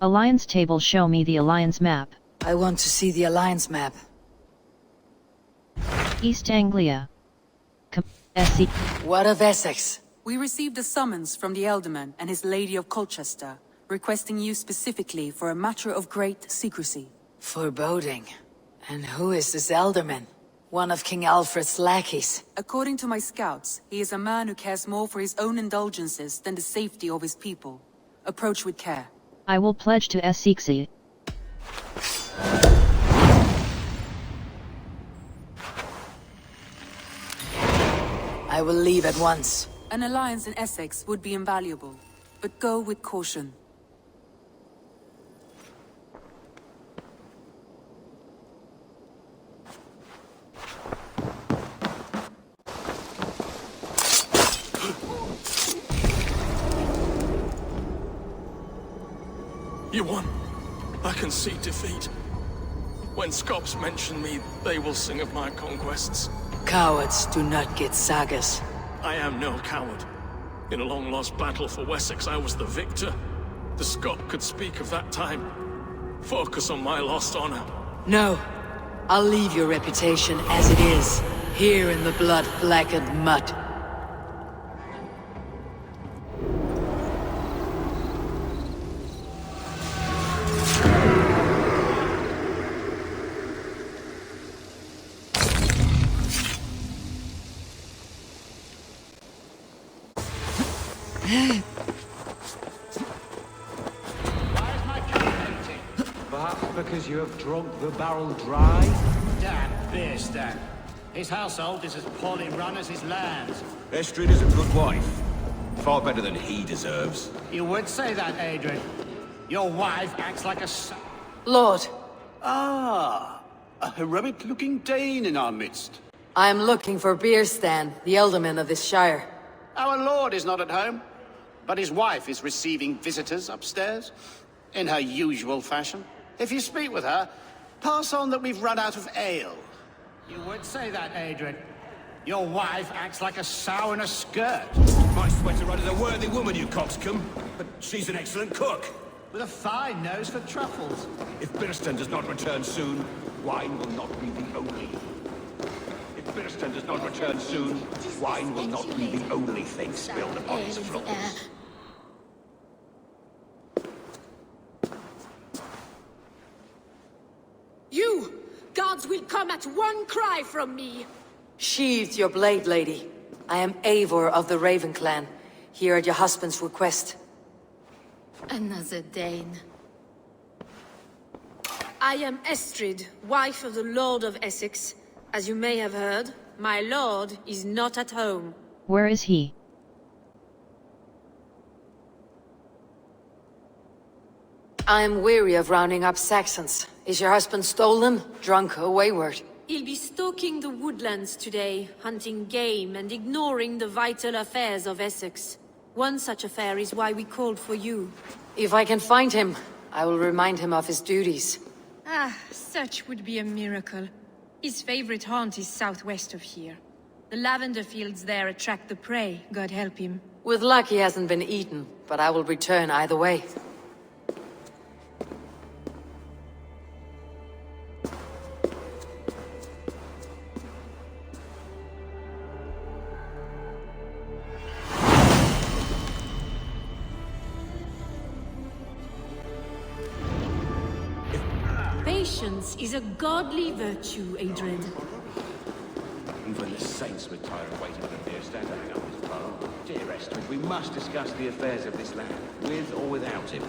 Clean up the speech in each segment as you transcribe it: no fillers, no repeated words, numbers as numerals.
Alliance table, show me the Alliance map. I want to see the Alliance map. East Anglia. Essexe. What of Essex? We received a summons from the Elderman and his Lady of Colchester, requesting you specifically for a matter of great secrecy. Foreboding. And who is this Elderman? One of King Alfred's lackeys. According to my scouts, he is a man who cares more for his own indulgences than the safety of his people. Approach with care. I will pledge to Essexe. I will leave at once. An alliance in Essex would be invaluable, but go with caution. You won. I can see defeat. When Scops mention me, they will sing of my conquests. Cowards do not get sagas. I am no coward. In a long-lost battle for Wessex, I was the victor. The Scot could speak of that time. Focus on my lost honor. No. I'll leave your reputation as it is, here in the blood-blackened mud. Why is my cup empty? Perhaps because you have drunk the barrel dry? Damn Birstan. His household is as poorly run as his lands. Estrid is a good wife. Far better than he deserves. You would say that, Adrian. Your wife acts like a Lord, Ah, a heroic-looking Dane in our midst. I am looking for Birstan, the Elderman of this shire. Our lord is not at home, but his wife is receiving visitors upstairs, in her usual fashion. If you speak with her, pass on that we've run out of ale. You would say that, Adrian. Your wife acts like a sow in a skirt. My sweater run is a worthy woman, you coxcomb. But she's an excellent cook. With a fine nose for truffles. If Birstan does not return soon, wine will not be the only. If Birstan does not return soon, wine will not be the only thing spilled upon his floors. You! Gods will come at one cry from me! Sheathe your blade, lady. I am Eivor of the Raven clan, here at your husband's request. Another Dane. I am Estrid, wife of the Lord of Essex. As you may have heard, my lord is not at home. Where is he? I am weary of rounding up Saxons. Is your husband stolen, drunk, or wayward? He'll be stalking the woodlands today, hunting game and ignoring the vital affairs of Essex. One such affair is why we called for you. If I can find him, I will remind him of his duties. Ah, such would be a miracle. His favorite haunt is southwest of here. The lavender fields there attract the prey, God help him. With luck he hasn't been eaten, but I will return either way. Patience is a godly virtue, Adrian. Even the saints would tire of waiting for Birstan to hang up his bow. Dear Estrid, we must discuss the affairs of this land, with or without him.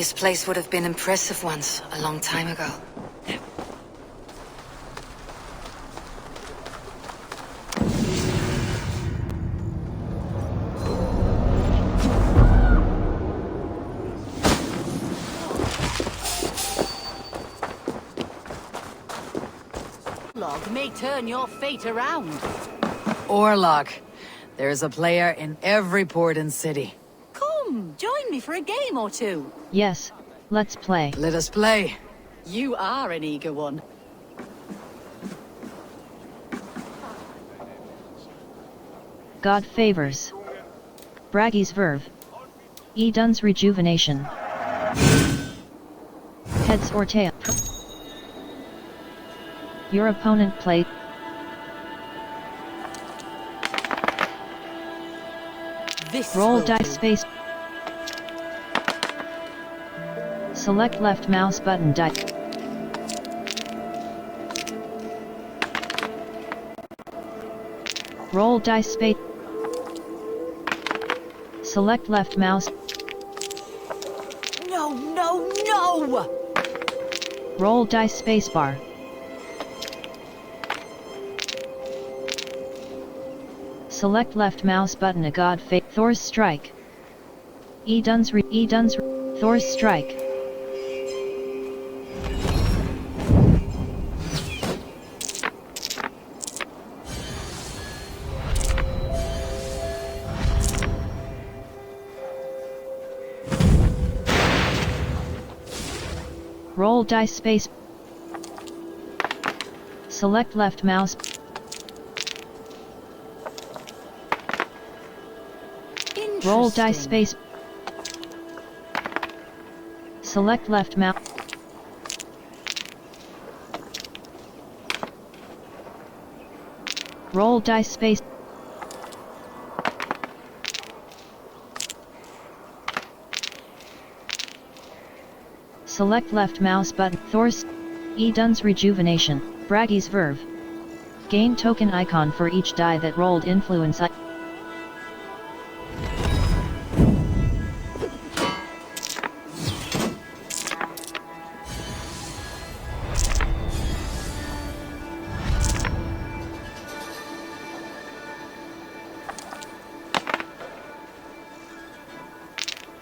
This place would have been impressive once, a long time ago. Log may turn your fate around. Orlog. There's a player in every port and city. Come, join me for a game or two. Yes, let's play. Let us play. You are an eager one. God favors. Braggy's verve. Edun's rejuvenation. Heads or tail. Your opponent played. This Roll will dice do. space. Select left mouse button die. Roll dice space. Select left mouse. No, no, no! Roll dice spacebar. Select left mouse button. A god fate. Thor's strike. Thor's strike. Roll dice space. Select left mouse. Roll dice space. Select left mouse. Roll dice space. Select left mouse button. Thor's Edun's rejuvenation. Braggy's verve. Gain token icon for each die that rolled influence.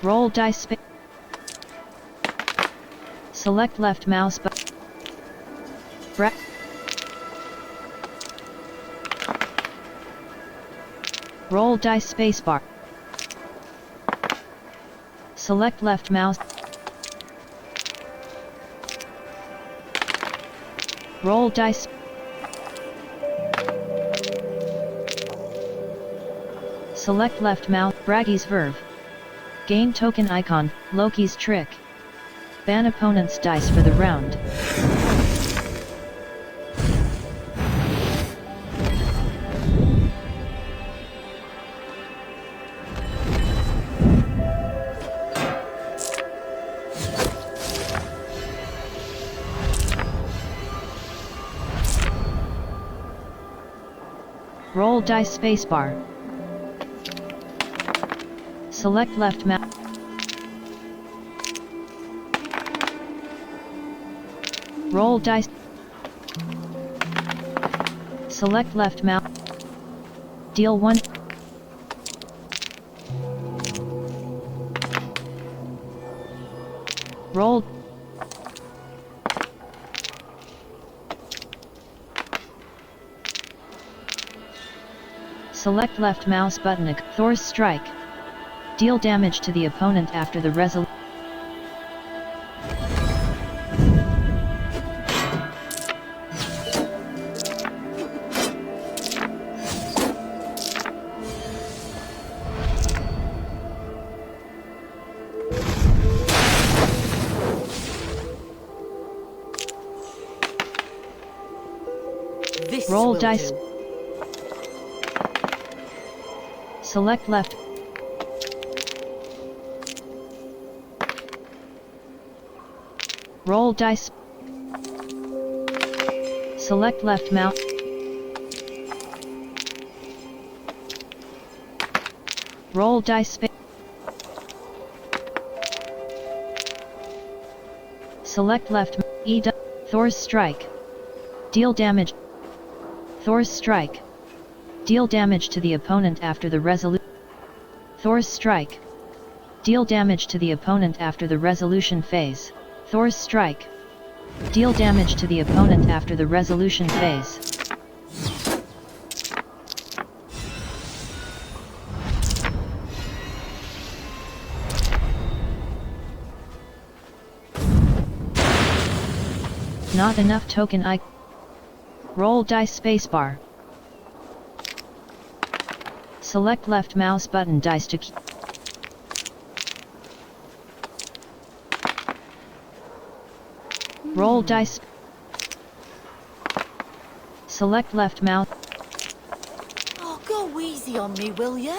Roll dice space. Select left mouse button. Roll dice spacebar. Select left mouse. Roll dice. Select left mouse. Braggy's verve. Gain token icon. Loki's trick. Ban opponent's dice for the round. Roll dice spacebar. Select left mouse. Roll dice. Select left mouse. Deal 1. Roll. Select left mouse button. Thor's strike. Deal damage to the opponent after the resolution. Roll dice. Select left. Roll dice. Select left mouse. Roll dice. Select left. Thor's strike. Deal damage. Thor's strike. Deal damage to the opponent after the resolution. Thor's strike. Deal damage to the opponent after the resolution phase. Thor's strike. Deal damage to the opponent after the resolution phase. Not enough token icon. Roll dice spacebar. Select left mouse button dice to keep. Roll dice. Select left mouse. Oh, go easy on me, will ya?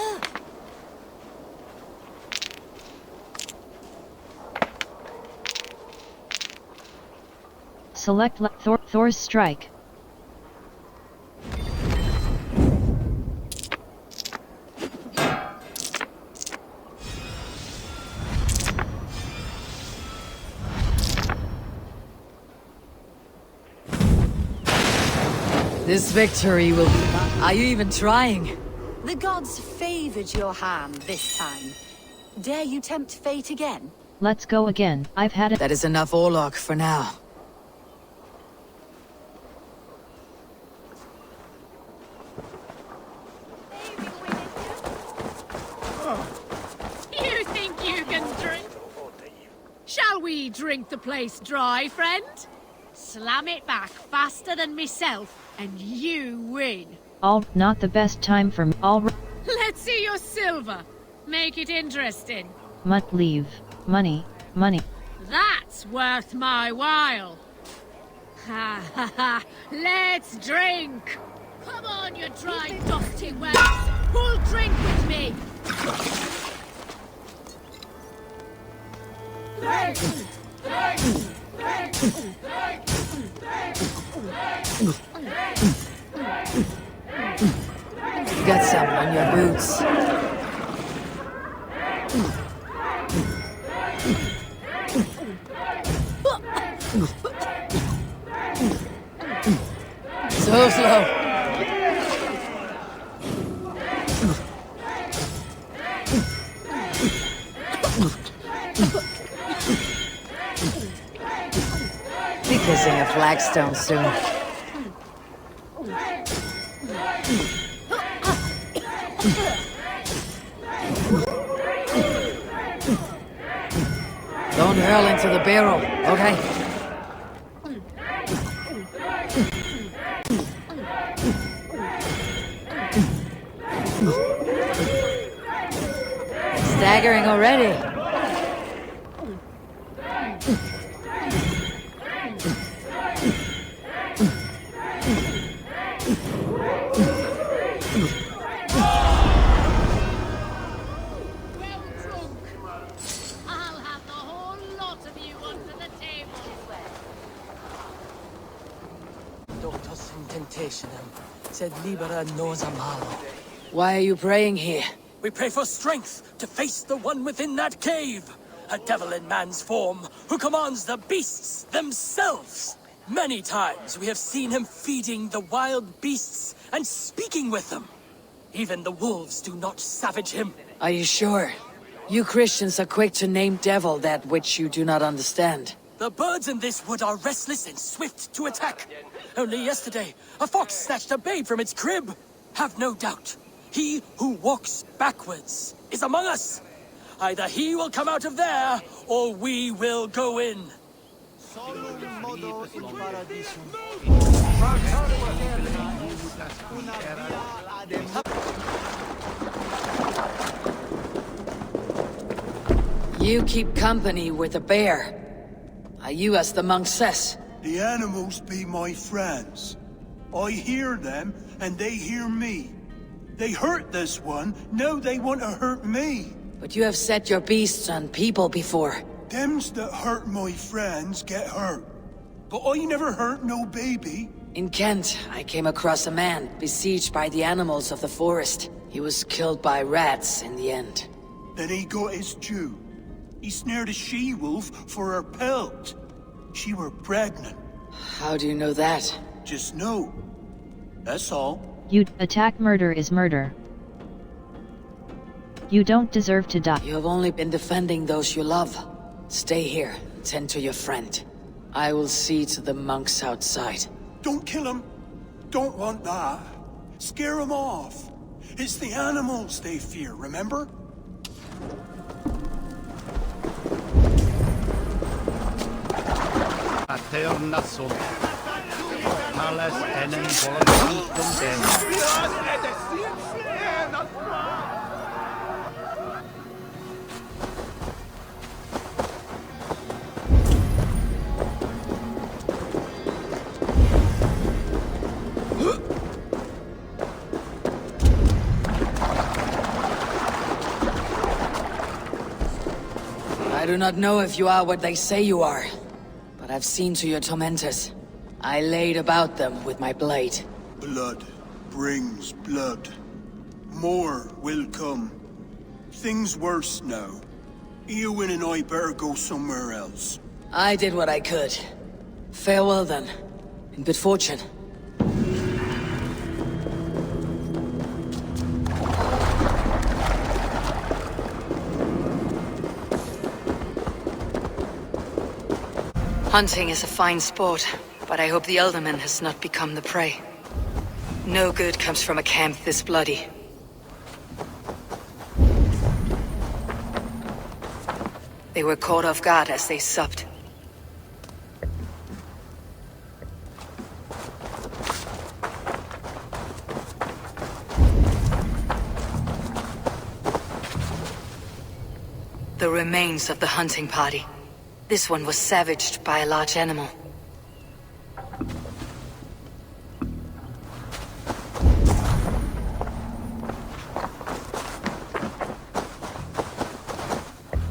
Select Thor's strike. This victory will be mine. Are you even trying? The gods favored your hand this time. Dare you tempt fate again? Let's go again. I've had it. That is enough Orlok for now. You think you can drink? Shall we drink the place dry, friend? Slam it back faster than myself, and you win. Not the best time for me. Let's see your silver. Make it interesting. Leave. Money. That's worth my while. Ha ha ha. Let's drink. Come on, you dry, dusty wags. Who'll drink with me? Got some on your boots. So slow. Be kissing a flagstone soon. Don't hurl into the barrel, okay? Staggering already. Sed libera nos a malo. Why are you praying here? We pray for strength to face the one within that cave. A devil in man's form who commands the beasts themselves. Many times we have seen him feeding the wild beasts and speaking with them. Even the wolves do not savage him. Are you sure? You Christians are quick to name devil that which you do not understand. The birds in this wood are restless and swift to attack. Only yesterday, a fox snatched a babe from its crib. Have no doubt, he who walks backwards is among us. Either he will come out of there, or we will go in. You keep company with the bear. Are you as the monk says? The animals be my friends. I hear them, and they hear me. They hurt this one, now they want to hurt me. But you have set your beasts on people before. Thems that hurt my friends get hurt. But I never hurt no baby. In Kent, I came across a man besieged by the animals of the forest. He was killed by rats in the end. Then he got his due. He snared a she-wolf for her pelt. She were pregnant. How do you know that? Just know. That's all. You attack. Murder is murder. You don't deserve to die. You have only been defending those you love. Stay here, tend to your friend. I will see to the monks outside. Don't kill him. Don't want that. Scare him off. It's the animals they fear, remember? Paterna sunt. Palace enem voluntatum Dei. I do not know if you are what they say you are, but I've seen to your tormentors. I laid about them with my blade. Blood brings blood. More will come. Things worse now. Eowyn and I better go somewhere else. I did what I could. Farewell then, and good fortune. Hunting is a fine sport, but I hope the Elderman has not become the prey. No good comes from a camp this bloody. They were caught off guard as they supped. The remains of the hunting party. This one was savaged by a large animal.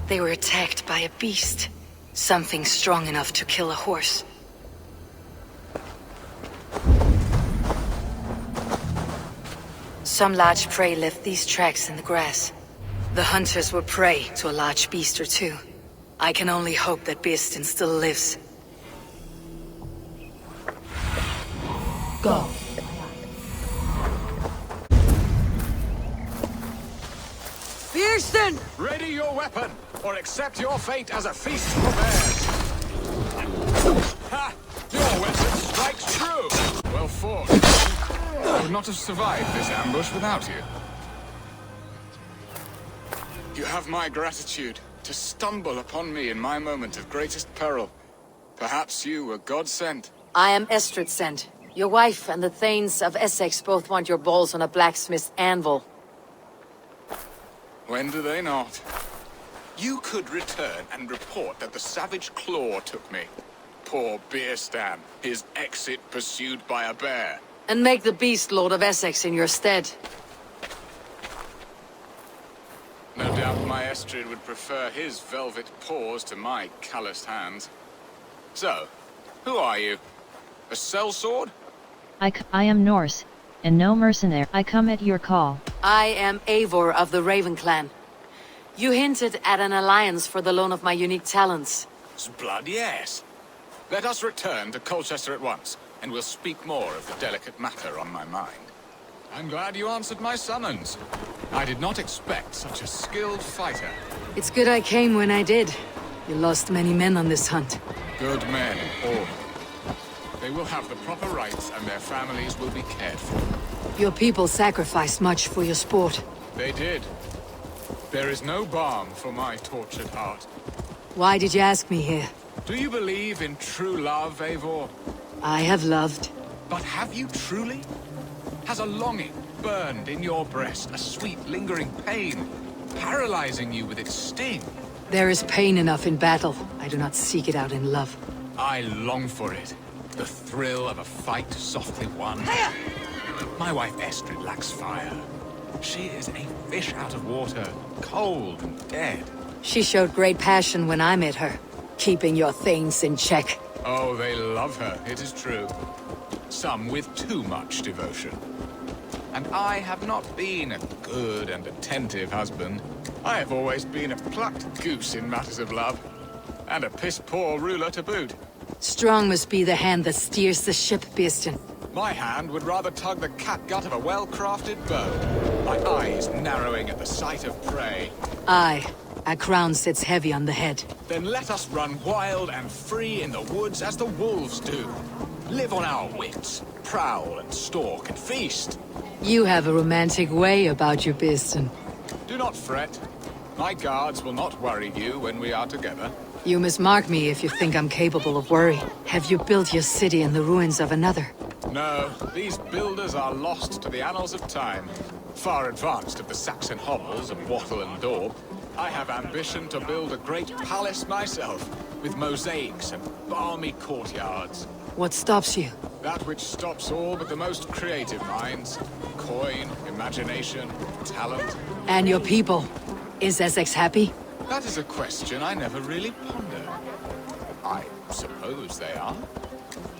They were attacked by a beast. Something strong enough to kill a horse. Some large prey left these tracks in the grass. The hunters were prey to a large beast or two. I can only hope that Birstan still lives. Go. Birstan! Ready your weapon, or accept your fate as a feast for bears. Ha! Your weapon strikes true! Well fought. I would not have survived this ambush without you. You have my gratitude. To stumble upon me in my moment of greatest peril. Perhaps you were God-sent. I am Estrid sent. Your wife and the Thanes of Essexe both want your balls on a blacksmith's anvil. When do they not? You could return and report that the savage claw took me. Poor Birstan, his exit pursued by a bear. And make the beast Lord of Essexe in your stead. No doubt my Estrid would prefer his velvet paws to my calloused hands. So, who are you? A sellsword? I am Norse, and no mercenary. I come at your call. I am Eivor of the Raven clan. You hinted at an alliance for the loan of my unique talents. Blood, yes. Let us return to Colchester at once, and we'll speak more of the delicate matter on my mind. I'm glad you answered my summons. I did not expect such a skilled fighter. It's good I came when I did. You lost many men on this hunt. Good men, all. They will have the proper rights and their families will be cared for. Your people sacrificed much for your sport. They did. There is no balm for my tortured heart. Why did you ask me here? Do you believe in true love, Eivor? I have loved. But have you truly? Has a longing burned in your breast, a sweet, lingering pain, paralyzing you with its sting? There is pain enough in battle. I do not seek it out in love. I long for it. The thrill of a fight softly won. My wife Estrid lacks fire. She is a fish out of water, cold and dead. She showed great passion when I met her, keeping your things in check. Oh, they love her, it is true. Some with too much devotion. And I have not been a good and attentive husband. I have always been a plucked goose in matters of love. And a piss-poor ruler to boot. Strong must be the hand that steers the ship, Birstan. My hand would rather tug the catgut of a well-crafted bow. My eyes narrowing at the sight of prey. Aye, a crown sits heavy on the head. Then let us run wild and free in the woods as the wolves do. Live on our wits, prowl and stalk and feast. You have a romantic way about you, Birstan. Do not fret. My guards will not worry you when we are together. You must mark me if you think I'm capable of worry. Have you built your city in the ruins of another? No, these builders are lost to the annals of time. Far advanced of the Saxon hovels of Wattle and Daub, I have ambition to build a great palace myself, with mosaics and balmy courtyards. What stops you? That which stops all but the most creative minds. Coin, imagination, talent. And your people? Is Essex happy? That is a question I never really pondered. I suppose they are.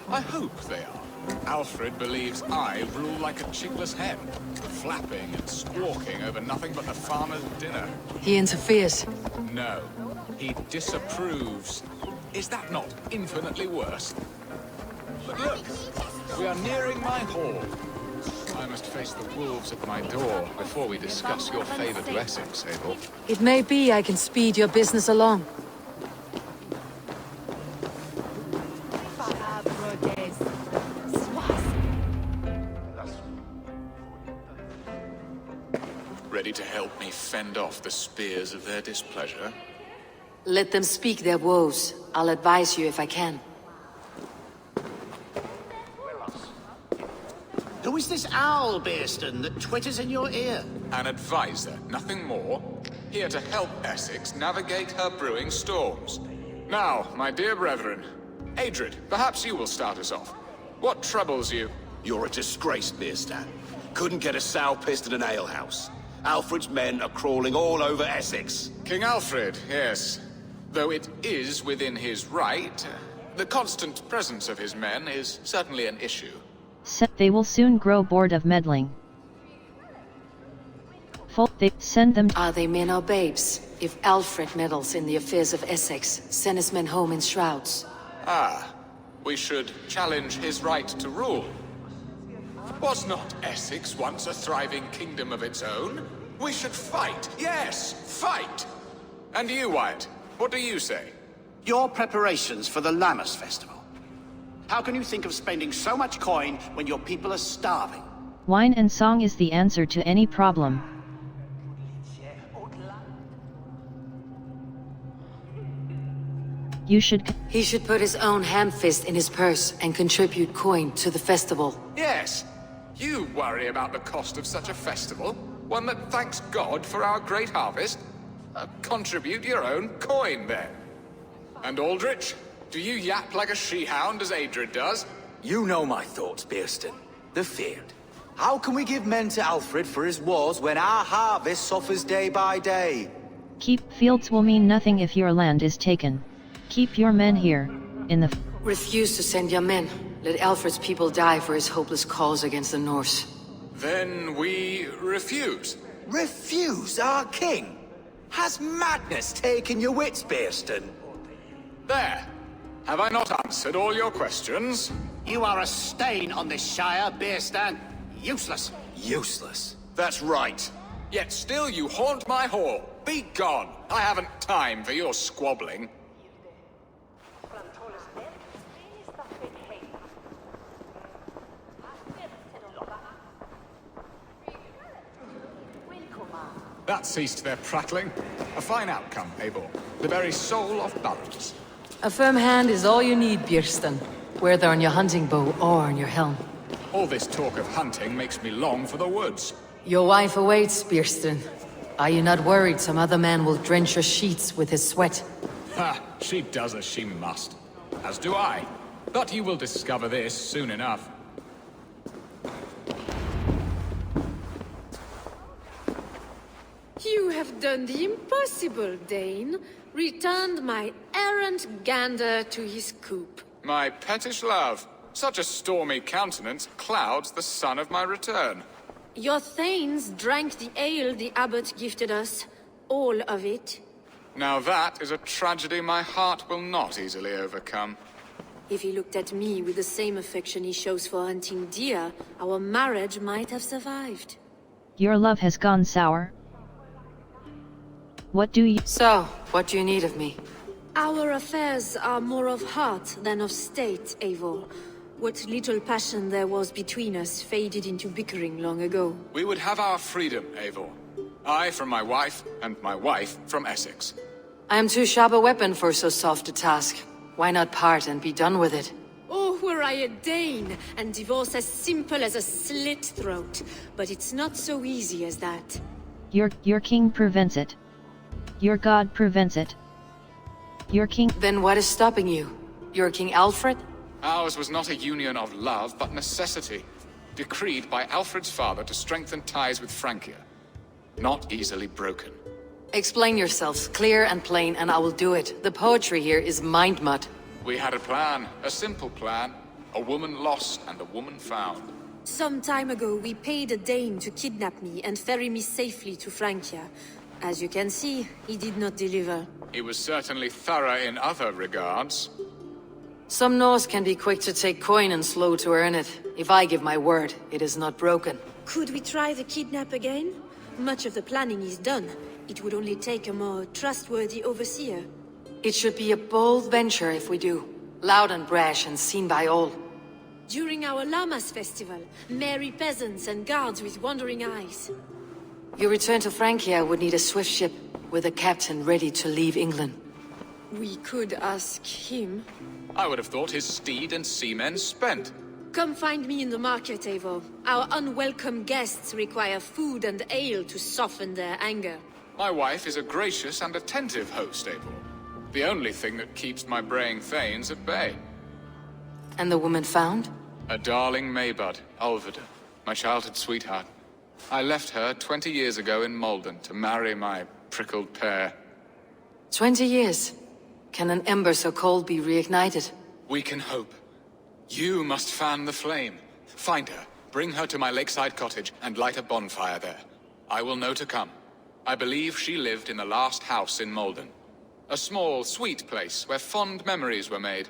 I hope they are. Alfred believes I rule like a chickless hen, flapping and squawking over nothing but the farmer's dinner. He interferes? No, he disapproves. Is that not infinitely worse? But look, we are nearing my hall. I must face the wolves at my door before we discuss your favor to Essex, Eivor. It may be I can speed your business along. Ready to help me fend off the spears of their displeasure? Let them speak their woes. I'll advise you if I can. Who is this owl, Birstan, that twitters in your ear? An advisor, nothing more. Here to help Essex navigate her brewing storms. Now, my dear brethren, Estrid, perhaps you will start us off. What troubles you? You're a disgrace, Birstan. Couldn't get a sow pissed at an alehouse. Alfred's men are crawling all over Essex. King Alfred, yes. Though it is within his right, the constant presence of his men is certainly an issue. They will soon grow bored of meddling. They send them. Are they men or babes? If Alfred meddles in the affairs of Essex, send his men home in shrouds. Ah, we should challenge his right to rule. Was not Essex once a thriving kingdom of its own? We should fight, yes, fight! And you, Wyatt, what do you say? Your preparations for the Lammas festival. How can you think of spending so much coin when your people are starving? Wine and song is the answer to any problem. He should put his own hand-fist in his purse and contribute coin to the festival. Yes. You worry about the cost of such a festival? One that thanks God for our great harvest? Contribute your own coin, then. And Aldrich, do you yap like a she-hound as Estrid does? You know my thoughts, Birstan. The field. How can we give men to Alfred for his wars when our harvest suffers day by day? Keep fields will mean nothing if your land is taken. Keep your men here, in the... Refuse to send your men. Let Alfred's people die for his hopeless cause against the Norse. Then we refuse. Refuse our king? Has madness taken your wits, Birstan? There. Have I not answered all your questions? You are a stain on this shire, Birstan. Useless. Useless? That's right. Yet still you haunt my hall. Be gone. I haven't time for your squabbling. That ceased their prattling. A fine outcome, Eivor. The very soul of balance. A firm hand is all you need, Birstan. Whether on your hunting bow or on your helm. All this talk of hunting makes me long for the woods. Your wife awaits, Birstan. Are you not worried some other man will drench your sheets with his sweat? Ha! She does as she must. As do I. But you will discover this soon enough. You have done the impossible, Dane. Returned my errant gander to his coop. My pettish love. Such a stormy countenance clouds the sun of my return. Your thanes drank the ale the abbot gifted us. All of it. Now that is a tragedy my heart will not easily overcome. If he looked at me with the same affection he shows for hunting deer, our marriage might have survived. Your love has gone sour? What do you— So, what do you need of me? Our affairs are more of heart than of state, Eivor. What little passion there was between us faded into bickering long ago. We would have our freedom, Eivor. I from my wife, and my wife from Essex. I am too sharp a weapon for so soft a task. Why not part and be done with it? Oh, were I a Dane, and divorce as simple as a slit throat. But it's not so easy as that. Your king prevents it. Your god prevents it. Your king— Then what is stopping you? Your King Alfred? Ours was not a union of love, but necessity. Decreed by Alfred's father to strengthen ties with Francia. Not easily broken. Explain yourselves, clear and plain, and I will do it. The poetry here is mind mud. We had a plan, a simple plan. A woman lost and a woman found. Some time ago, we paid a Dane to kidnap me and ferry me safely to Francia. As you can see, he did not deliver. He was certainly thorough in other regards. Some Norse can be quick to take coin and slow to earn it. If I give my word, it is not broken. Could we try the kidnap again? Much of the planning is done. It would only take a more trustworthy overseer. It should be a bold venture if we do. Loud and brash and seen by all. During our Llamas festival, merry peasants and guards with wandering eyes. Your return to Francia would need a swift ship, with a captain ready to leave England. We could ask him. I would have thought his steed and seamen spent. Come find me in the market, Eivor. Our unwelcome guests require food and ale to soften their anger. My wife is a gracious and attentive host, Eivor. The only thing that keeps my braying thanes at bay. And the woman found? A darling Maybud, Ulvida, my childhood sweetheart. I left her 20 years ago in Malden to marry my prickled pear. 20 years? Can an ember so cold be reignited? We can hope. You must fan the flame. Find her, bring her to my lakeside cottage, and light a bonfire there. I will know to come. I believe she lived in the last house in Malden. A small, sweet place where fond memories were made.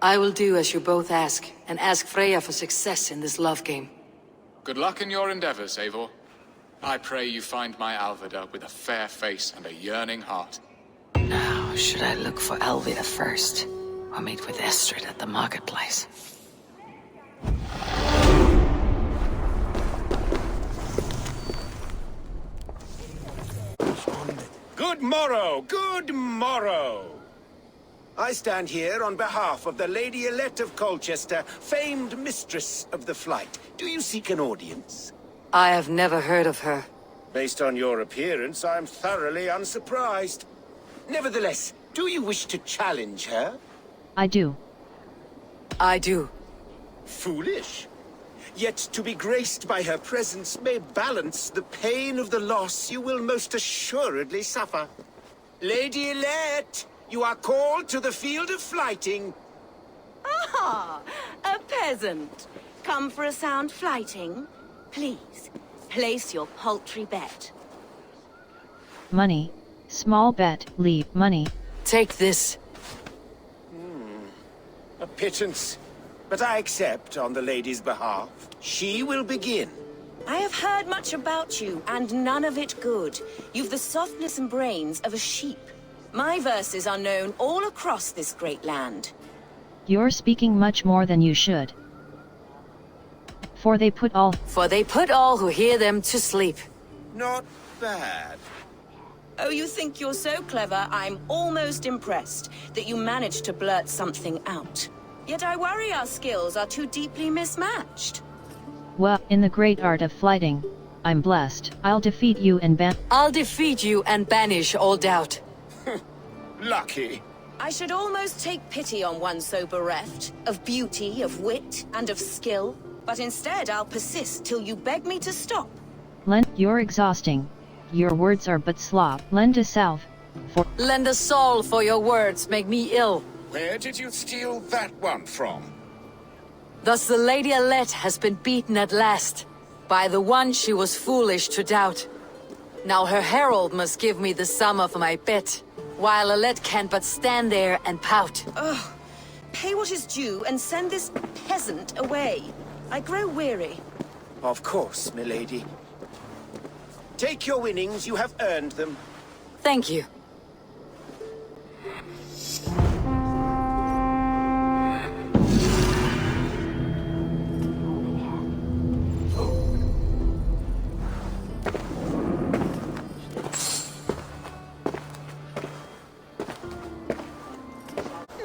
I will do as you both ask, and ask Freya for success in this love game. Good luck in your endeavors, Eivor. I pray you find my Alvida with a fair face and a yearning heart. Now, should I look for Alvida first, or meet with Estrid at the marketplace? Good morrow! Good morrow! I stand here on behalf of the Lady Elect of Colchester, famed mistress of the flight. Do you seek an audience? I have never heard of her. Based on your appearance, I'm thoroughly unsurprised. Nevertheless, do you wish to challenge her? I do. I do. Foolish. Yet to be graced by her presence may balance the pain of the loss you will most assuredly suffer. Lady Elect, you are called to the field of flighting. Ah, a peasant. Come for a sound flighting? Please, place your paltry bet. Money. Small bet. Leave. Money. Take this. A pittance. But I accept on the lady's behalf. She will begin. I have heard much about you, and none of it good. You've the softness and brains of a sheep. My verses are known all across this great land. You're speaking much more than you should. For they put all who hear them to sleep. Not bad. Oh, you think you're so clever, I'm almost impressed that you managed to blurt something out. Yet I worry our skills are too deeply mismatched. Well, in the great art of flighting, I'm blessed. I'll defeat you and banish all doubt. Lucky. I should almost take pity on one so bereft, of beauty, of wit, and of skill. But instead I'll persist till you beg me to stop. You're exhausting. Your words are but slop. Lend a salve. Lend a soul for your words make me ill. Where did you steal that one from? Thus the Lady Alette has been beaten at last, by the one she was foolish to doubt. Now her herald must give me the sum of my bet, while Alette can but stand there and pout. Ugh. pay what is due and send this peasant away. I grow weary. Of course, milady. Take your winnings, you have earned them. Thank you.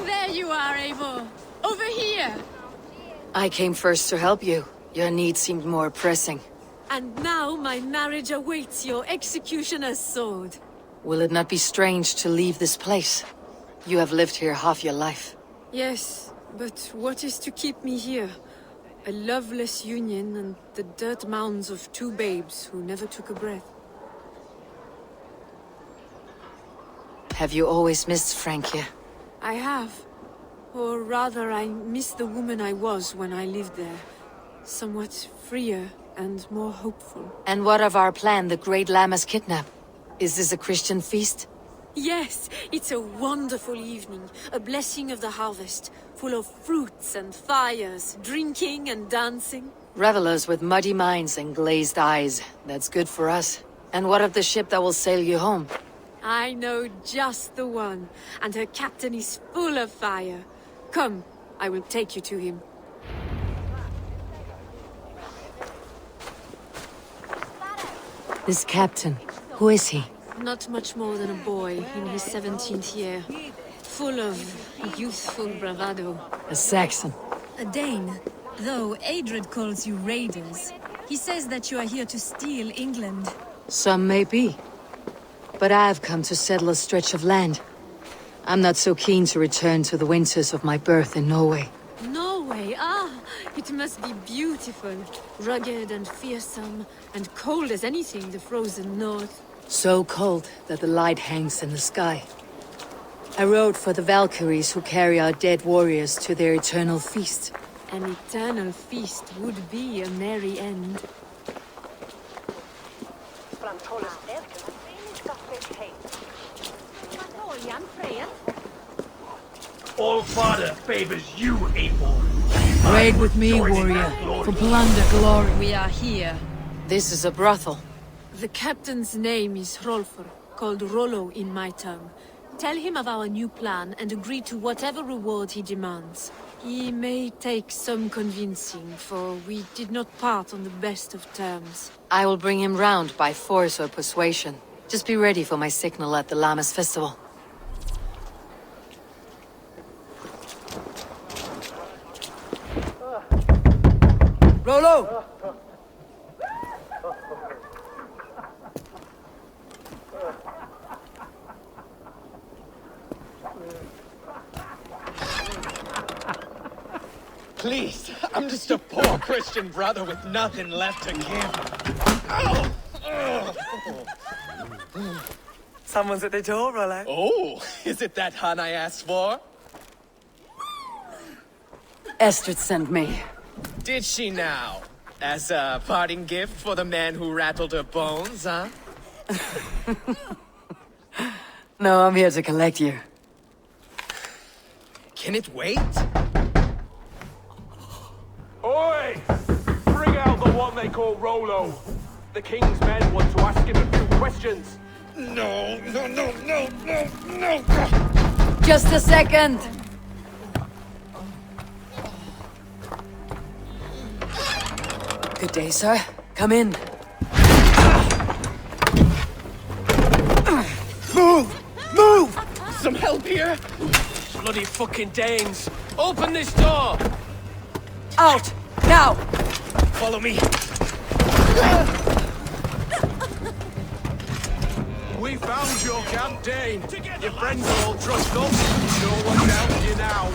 There you are, Eivor. Over here. I came first to help you. Your need seemed more pressing. And now my marriage awaits your executioner's sword. Will it not be strange to leave this place? You have lived here half your life. Yes, but what is to keep me here? A loveless union and the dirt mounds of two babes who never took a breath. Have you always missed Frankia? I have. Or rather, I miss the woman I was when I lived there. Somewhat freer and more hopeful. And what of our plan, the Great Lammas kidnap? Is this a Christian feast? Yes, it's a wonderful evening. A blessing of the harvest. Full of fruits and fires, drinking and dancing. Revelers with muddy minds and glazed eyes. That's good for us. And what of the ship that will sail you home? I know just the one. And her captain is full of fire. Come, I will take you to him. This captain, who is he? Not much more than a boy in his 17th year. Full of youthful bravado. A Saxon. A Dane. Though Estrid calls you raiders. He says that you are here to steal England. Some may be. But I've come to settle a stretch of land. I'm not so keen to return to the winters of my birth in Norway. Norway? Ah, it must be beautiful. Rugged and fearsome, and cold as anything the frozen north. So cold that the light hangs in the sky. I rode for the Valkyries who carry our dead warriors to their eternal feast. An eternal feast would be a merry end. All Father favors you, Eivor. Raid with me, warrior. For plunder glory. We are here. This is a brothel. The captain's name is Hrolfr, called Rollo in my tongue. Tell him of our new plan and agree to whatever reward he demands. He may take some convincing, for we did not part on the best of terms. I will bring him round by force or persuasion. Just be ready for my signal at the Lammas festival. Rollo! Please, I'm just a poor Christian brother with nothing left to give. Oh! Someone's at the door, Rollo. Oh, is it that hun I asked for? Estrid sent me. Did she now? As a parting gift for the man who rattled her bones, huh? No, I'm here to collect you. Can it wait? Oi! Bring out the one they call Rollo. The king's men want to ask him a few questions. No. Just a second! Good day, sir. Come in. Move! Some help here? Bloody fucking Danes! Open this door! Out! Now! Follow me. We found your camp, Dane. Your friends are all trussed up. No one help you now.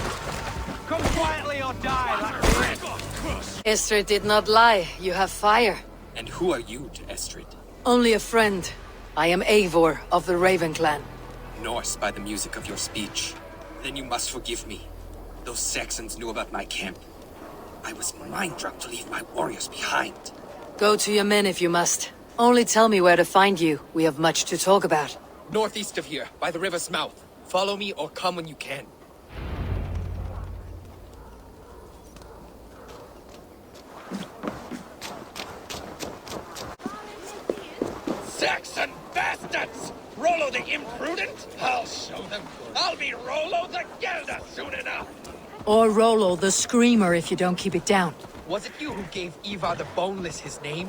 Come quietly or die, like this. Estrid did not lie. You have fire. And who are you to Estrid? Only a friend. I am Eivor of the Raven clan. Norse by the music of your speech. Then you must forgive me. Those Saxons knew about my camp. I was mind-drunk to leave my warriors behind. Go to your men if you must. Only tell me where to find you. We have much to talk about. Northeast of here, by the river's mouth. Follow me or come when you can. Saxon bastards! Rollo the imprudent? I'll show them. I'll be Rollo the Gelder soon enough! Or Rollo the Screamer if you don't keep it down. Was it you who gave Eivor the Boneless his name?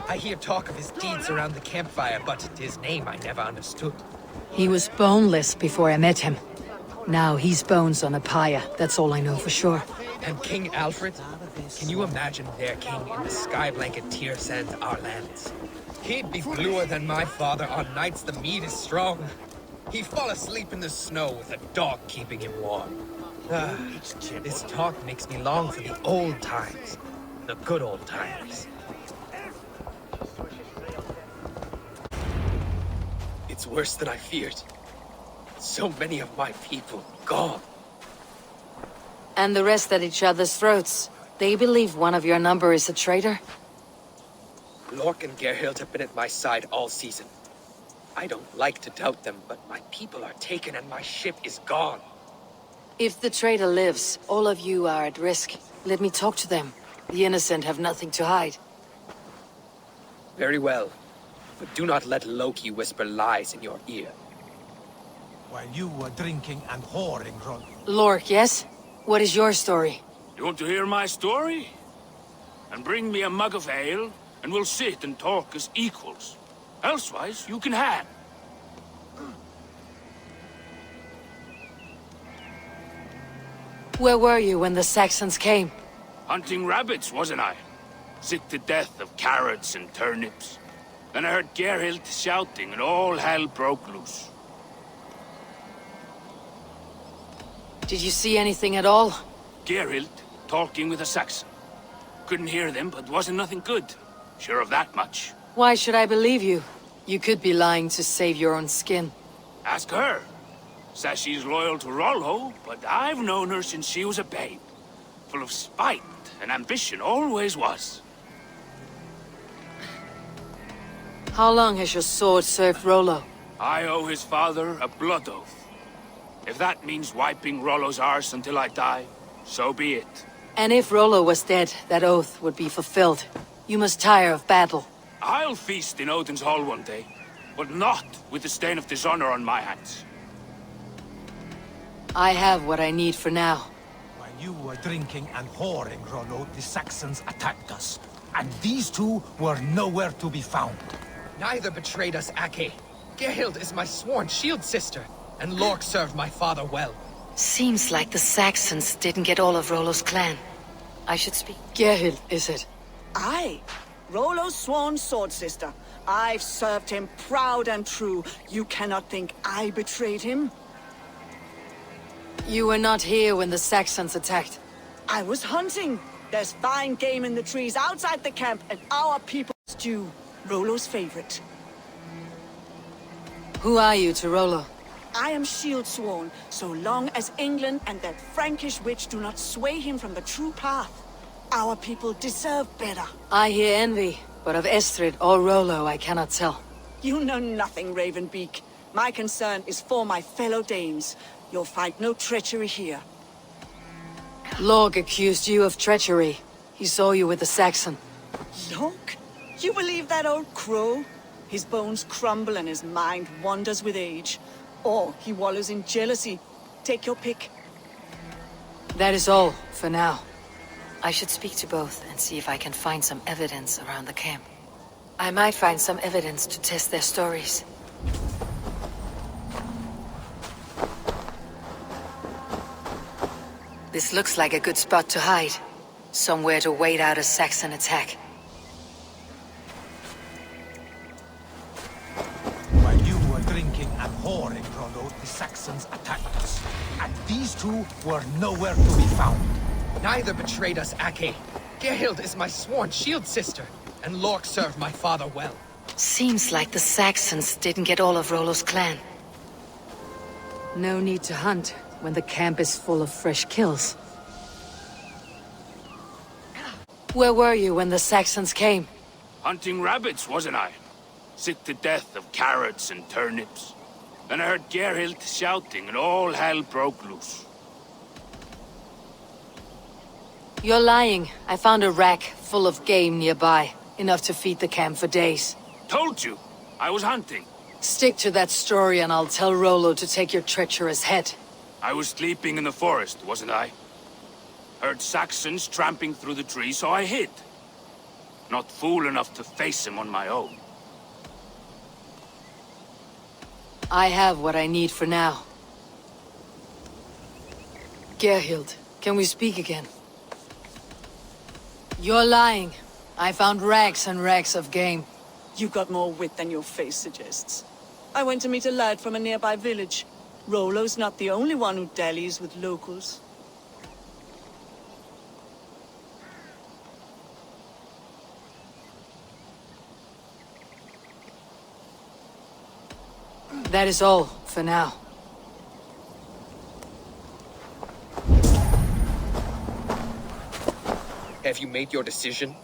I hear talk of his deeds around the campfire, but his name I never understood. He was boneless before I met him. Now he's bones on a pyre, that's all I know for sure. And King Alfred? Can you imagine their king in the sky blanket tear sand our lands? He'd be bluer than my father on nights the meat is strong. He'd fall asleep in the snow with a dog keeping him warm. This talk makes me long for the old times. The good old times. It's worse than I feared. So many of my people gone. And the rest at each other's throats. They believe one of your number is a traitor? Lork and Gerhild have been at my side all season. I don't like to doubt them, but my people are taken and my ship is gone. If the traitor lives, all of you are at risk. Let me talk to them. The innocent have nothing to hide. Very well. But do not let Loki whisper lies in your ear. While you were drinking and whoring, Ron. Lork, yes? What is your story? You want to hear my story? And bring me a mug of ale, and we'll sit and talk as equals. Elsewise, you can hang. Where were you when the Saxons came? Hunting rabbits, wasn't I? Sick to death of carrots and turnips. Then I heard Gerhild shouting, and all hell broke loose. Did you see anything at all? Gerhild talking with a Saxon. Couldn't hear them, but wasn't nothing good. Sure of that much. Why should I believe you? You could be lying to save your own skin. Ask her. Says she's loyal to Rollo, but I've known her since she was a babe. Full of spite and ambition, always was. How long has your sword served Rollo? I owe his father a blood oath. If that means wiping Rollo's arse until I die, so be it. And if Rollo was dead, that oath would be fulfilled. You must tire of battle. I'll feast in Odin's hall one day, but not with the stain of dishonor on my hands. I have what I need for now. While you were drinking and whoring, Rollo, the Saxons attacked us. And these two were nowhere to be found. Neither betrayed us, Ake. Gerhild is my sworn shield sister, and Lork served my father well. Seems like the Saxons didn't get all of Rollo's clan. I should speak. Gerhild, is it? Aye. Rollo's sworn sword sister. I've served him proud and true. You cannot think I betrayed him? You were not here when the Saxons attacked. I was hunting. There's fine game in the trees outside the camp, and our people's stew. Rollo's favorite. Who are you to Rollo? I am shield sworn, so long as England and that Frankish witch do not sway him from the true path. Our people deserve better. I hear envy, but of Estrid or Rollo I cannot tell. You know nothing, Ravenbeak. My concern is for my fellow Danes. You'll find no treachery here. Lork accused you of treachery. He saw you with the Saxon. Lork? You believe that old crow? His bones crumble and his mind wanders with age. Or he wallows in jealousy. Take your pick. That is all, for now. I should speak to both and see if I can find some evidence around the camp. I might find some evidence to test their stories. This looks like a good spot to hide. Somewhere to wait out a Saxon attack. While you were drinking and whoring, Rollo, the Saxons attacked us. And these two were nowhere to be found. Neither betrayed us, Ake. Gerhild is my sworn shield sister, and Lork served my father well. Seems like the Saxons didn't get all of Rollo's clan. No need to hunt when the camp is full of fresh kills. Where were you when the Saxons came? Hunting rabbits, wasn't I? Sick to death of carrots and turnips. Then I heard Gerhild shouting, and all hell broke loose. You're lying. I found a rack full of game nearby. Enough to feed the camp for days. Told you. I was hunting. Stick to that story and I'll tell Rollo to take your treacherous head. I was sleeping in the forest, wasn't I? Heard Saxons tramping through the trees, so I hid. Not fool enough to face him on my own. I have what I need for now. Gerhild, can we speak again? You're lying. I found rags and rags of game. You got more wit than your face suggests. I went to meet a lad from a nearby village. Rollo's not the only one who dallies with locals. That is all, for now. Have you made your decision?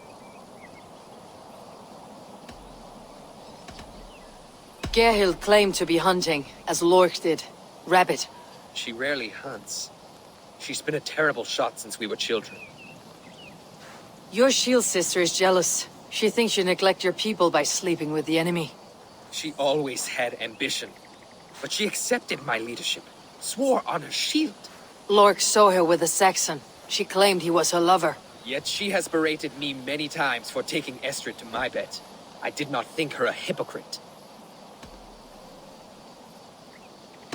Gerhild claimed to be hunting, as Lork did. Rabbit. She rarely hunts. She's been a terrible shot since we were children. Your shield sister is jealous. She thinks you neglect your people by sleeping with the enemy. She always had ambition. But she accepted my leadership. Swore on her shield. Lork saw her with a Saxon. She claimed he was her lover. Yet she has berated me many times for taking Estrid to my bed. I did not think her a hypocrite.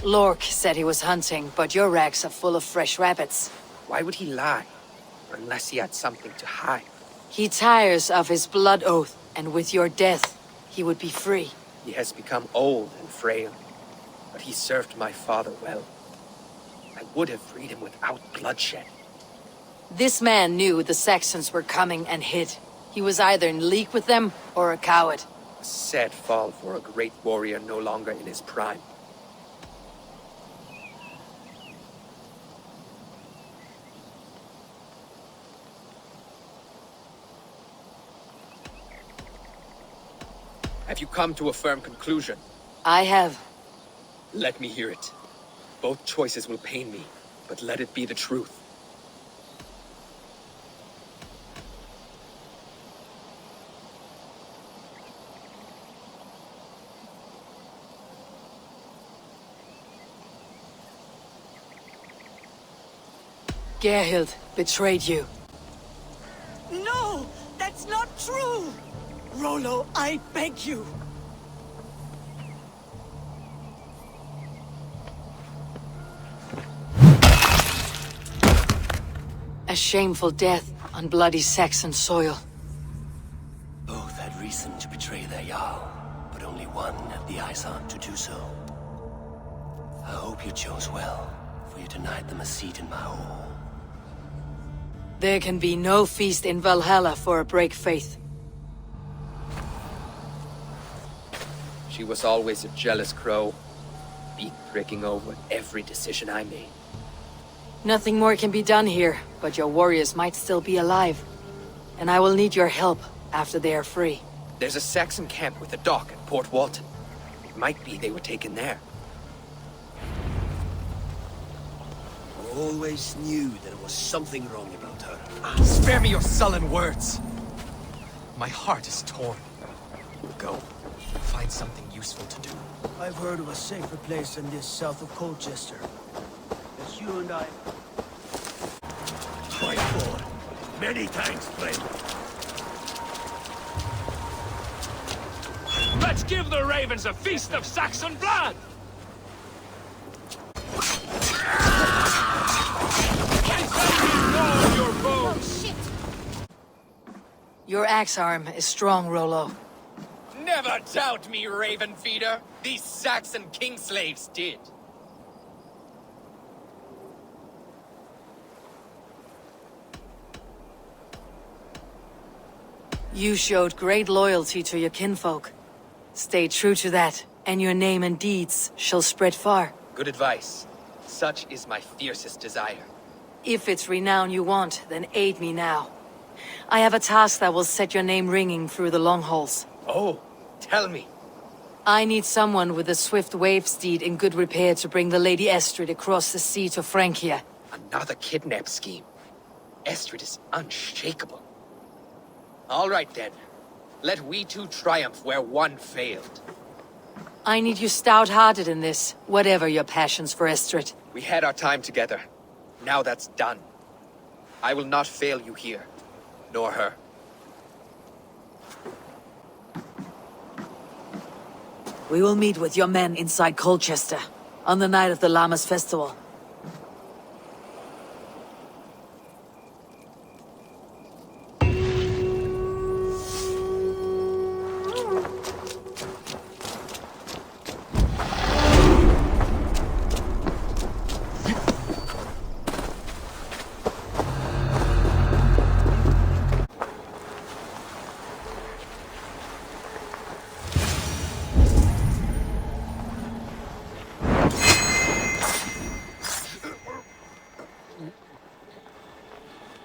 Lork said he was hunting, but your rags are full of fresh rabbits. Why would he lie? Unless he had something to hide. He tires of his blood oath, and with your death, he would be free. He has become old and frail, but he served my father well. I would have freed him without bloodshed. This man knew the Saxons were coming and hid. He was either in league with them, or a coward. A sad fall for a great warrior no longer in his prime. Have you come to a firm conclusion? I have. Let me hear it. Both choices will pain me, but let it be the truth. Gerhild betrayed you. No! That's not true! Rollo, I beg you! A shameful death on bloody Saxon soil. Both had reason to betray their Jarl, but only one had the eyesight to do so. I hope you chose well, for you denied them a seat in my hall. There can be no feast in Valhalla for a break faith. She was always a jealous crow, beak-pricking over every decision I made. Nothing more can be done here, but your warriors might still be alive. And I will need your help after they are free. There's a Saxon camp with a dock at Port Walton. It might be they were taken there. I always knew there was something wrong about her. Spare me your sullen words! My heart is torn. Go. Find something useful to do. I've heard of a safer place than this south of Colchester. As you and I... Fight for. Many thanks, friend. Let's give the ravens a feast of Saxon blood! Your axe arm is strong, Rollo. Never doubt me, Raven Feeder. These Saxon king-slaves did. You showed great loyalty to your kinfolk. Stay true to that, and your name and deeds shall spread far. Good advice. Such is my fiercest desire. If it's renown you want, then aid me now. I have a task that will set your name ringing through the long halls. Oh, tell me. I need someone with a swift wave steed in good repair to bring the Lady Estrid across the sea to Francia. Another kidnap scheme. Estrid is unshakable. All right then. Let we two triumph where one failed. I need you stout-hearted in this, whatever your passions for Estrid. We had our time together. Now that's done. I will not fail you here, nor her. We will meet with your men inside Colchester, on the night of the Lammas festival.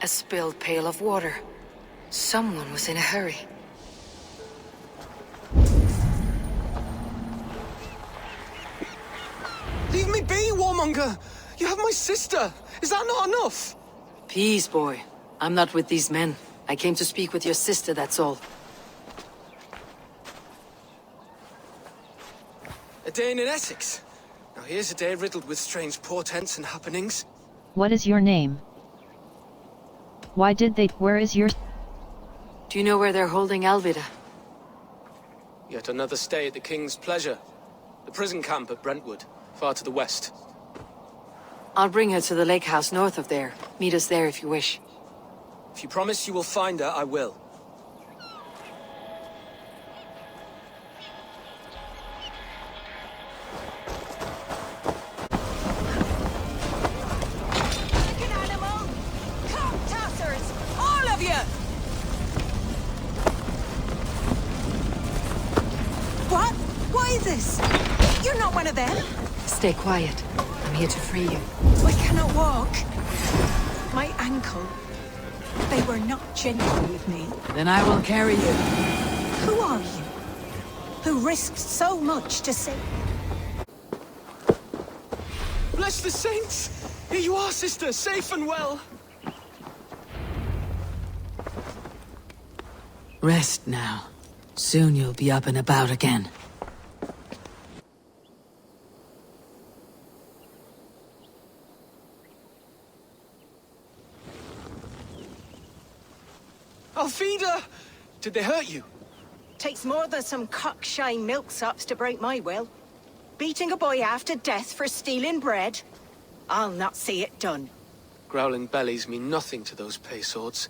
A spilled pail of water. Someone was in a hurry. Leave me be, warmonger! You have my sister! Is that not enough? Peace, boy. I'm not with these men. I came to speak with your sister, that's all. A day in Essex. Now here's a day riddled with strange portents and happenings. What is your name? Why did they... Where is your... Do you know where they're holding Alvida? Yet another stay at the King's pleasure. The prison camp at Brentwood, far to the west. I'll bring her to the lake house north of there. Meet us there if you wish. If you promise you will find her, I will. You're not one of them? Stay quiet. I'm here to free you. I cannot walk. My ankle. They were not gentle with me. Then I will carry you. Who are you? Who risked so much to save... Bless the saints! Here you are, sister, safe and well. Rest now. Soon you'll be up and about again. Alfida! Did they hurt you? Takes more than some cockshy milksops to break my will. Beating a boy half to death for stealing bread? I'll not see it done. Growling bellies mean nothing to those pay swords.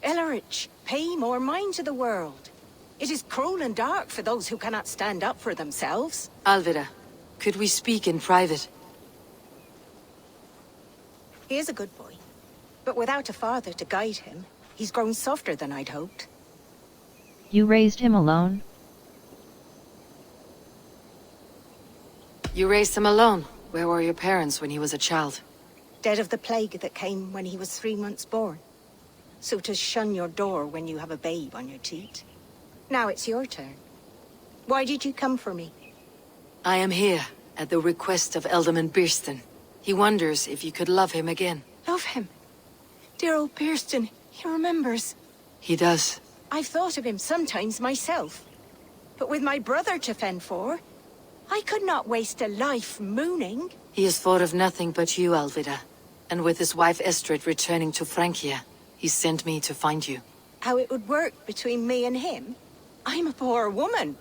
Ellerich, pay more mind to the world. It is cruel and dark for those who cannot stand up for themselves. Alvida, could we speak in private? He is a good boy, but without a father to guide him, he's grown softer than I'd hoped. You raised him alone? You raised him alone. Where were your parents when he was a child? Dead of the plague that came when he was 3 months born. So to shun your door when you have a babe on your teat. Now it's your turn. Why did you come for me? I am here, at the request of Alderman Birstan. He wonders if you could love him again. Love him? Dear old Birstan, he remembers. He does. I've thought of him sometimes myself. But with my brother to fend for, I could not waste a life mooning. He has thought of nothing but you, Alvida. And with his wife Estrid returning to Francia, he sent me to find you. How it would work between me and him? I'm a poor woman.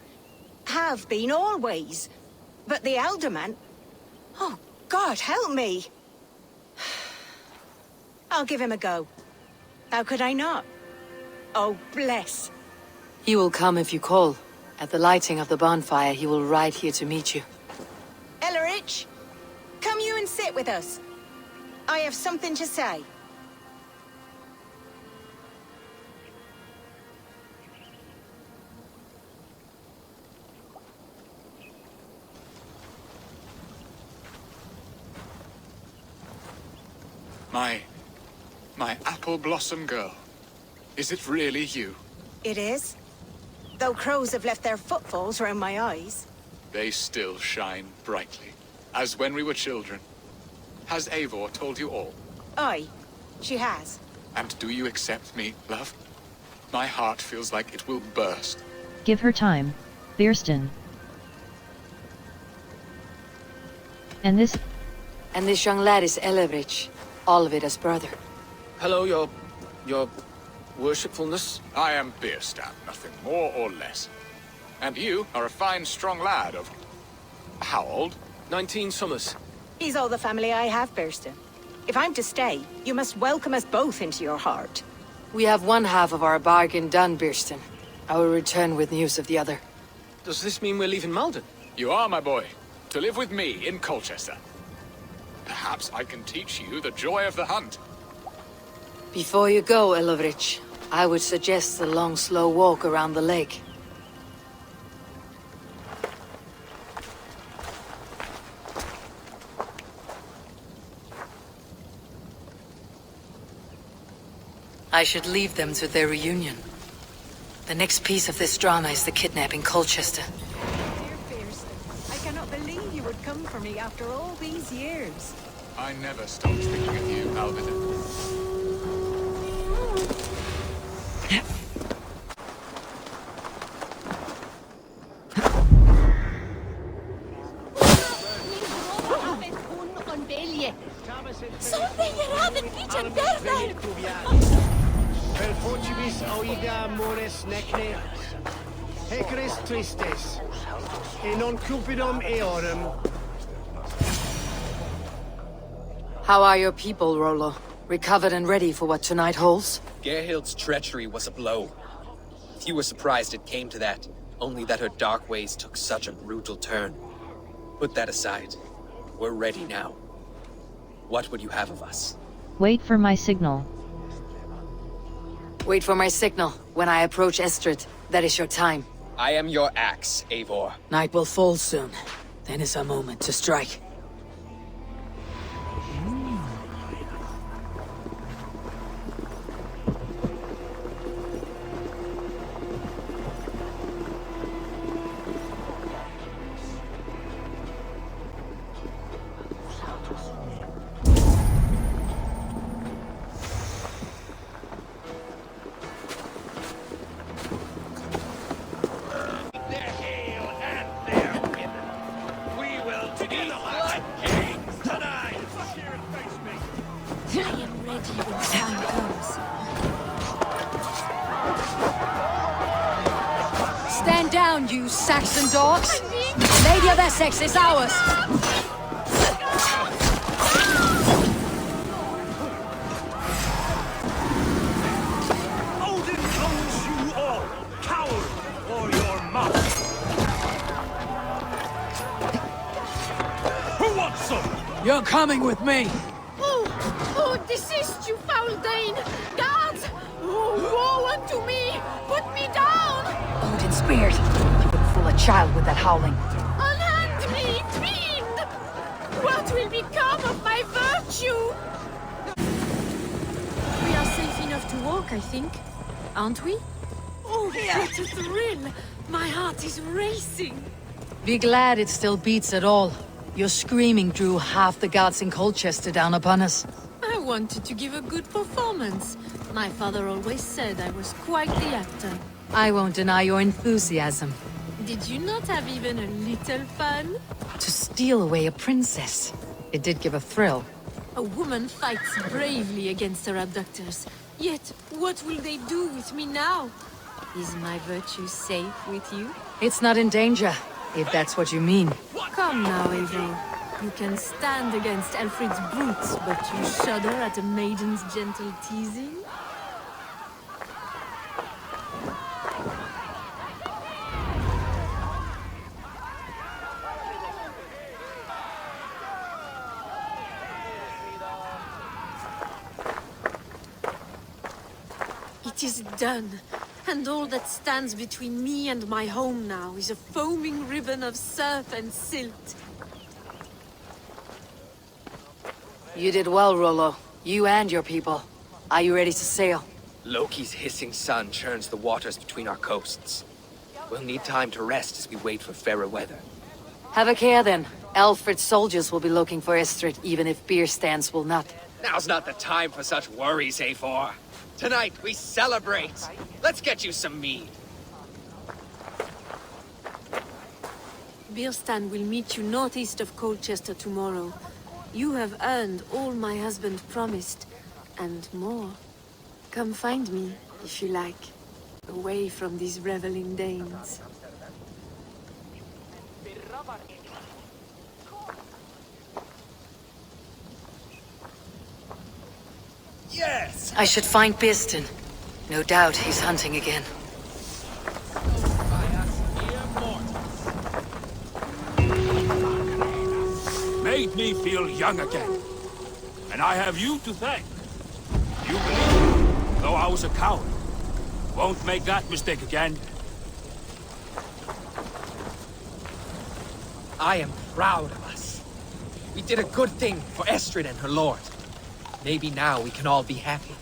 Have been always. But the alderman... Oh, God, help me! I'll give him a go. How could I not? Oh, bless. He will come if you call. At the lighting of the bonfire, he will ride here to meet you. Ellerich, come you and sit with us. I have something to say. My apple blossom girl. Is it really you? It is. Though crows have left their footfalls around my eyes. They still shine brightly, as when we were children. Has Eivor told you all? Aye, she has. And do you accept me, love? My heart feels like it will burst. Give her time, Birstan. And this... And this young lad is Eivor, Olvida's brother. Hello, your worshipfulness. I am Birstan, nothing more or less. And you are a fine, strong lad of... how old? 19 summers. He's all the family I have, Birstan. If I'm to stay, you must welcome us both into your heart. We have one half of our bargain done, Birstan. I will return with news of the other. Does this mean we're leaving Malden? You are, my boy, to live with me in Colchester. Perhaps I can teach you the joy of the hunt. Before you go, Eivor, I would suggest a long, slow walk around the lake. I should leave them to their reunion. The next piece of this drama is the kidnap in Colchester. Dear Birstan, I cannot believe you would come for me after all these years. I never stopped thinking of you, Alvida. Per fortibus oida mores necne, heceris tristes, e non cupidum eorum. How are your people, Rollo? Recovered and ready for what tonight holds? Gerhild's treachery was a blow. Few were surprised it came to that, only that her dark ways took such a brutal turn. Put that aside. We're ready now. What would you have of us? Wait for my signal. Wait for my signal. When I approach Estrid, that is your time. I am your axe, Eivor. Night will fall soon. Then is our moment to strike. Stand down, you Saxon dogs! Lady of Essexe is ours! Odin owns you all, coward, or your mother. Who wants some? You're coming with me! Oh, desist, you foul Dane! Guards! Oh, woe unto me! Put me down! Odin speared. You would fool a child with that howling. Unhand me, fiend! What will become of my virtue? We are safe enough to walk, I think. Aren't we? Oh, what a thrill! My heart is racing. Be glad it still beats at all. Your screaming drew half the guards in Colchester down upon us. I wanted to give a good performance. My father always said I was quite the actor. I won't deny your enthusiasm. Did you not have even a little fun? To steal away a princess. It did give a thrill. A woman fights bravely against her abductors. Yet, what will they do with me now? Is my virtue safe with you? It's not in danger, if that's what you mean. Come now, Eivor. You can stand against Alfred's brutes, but you shudder at a maiden's gentle teasing? It is done, and all that stands between me and my home now is a foaming ribbon of surf and silt. You did well, Rollo. You and your people. Are you ready to sail? Loki's hissing sun churns the waters between our coasts. We'll need time to rest as we wait for fairer weather. Have a care then. Alfred's soldiers will be looking for Estrid, even if Birstan's will not. Now's not the time for such worries, Eivor. Tonight we celebrate. Let's get you some mead. Birstan will meet you northeast of Colchester tomorrow. You have earned all my husband promised, and more. Come find me, if you like, away from these reveling Danes. Yes! I should find Birstan. No doubt he's hunting again. Made me feel young again. And I have you to thank. You believed me, though I was a coward. Won't make that mistake again. I am proud of us. We did a good thing for Estrid and her lord. Maybe now we can all be happy.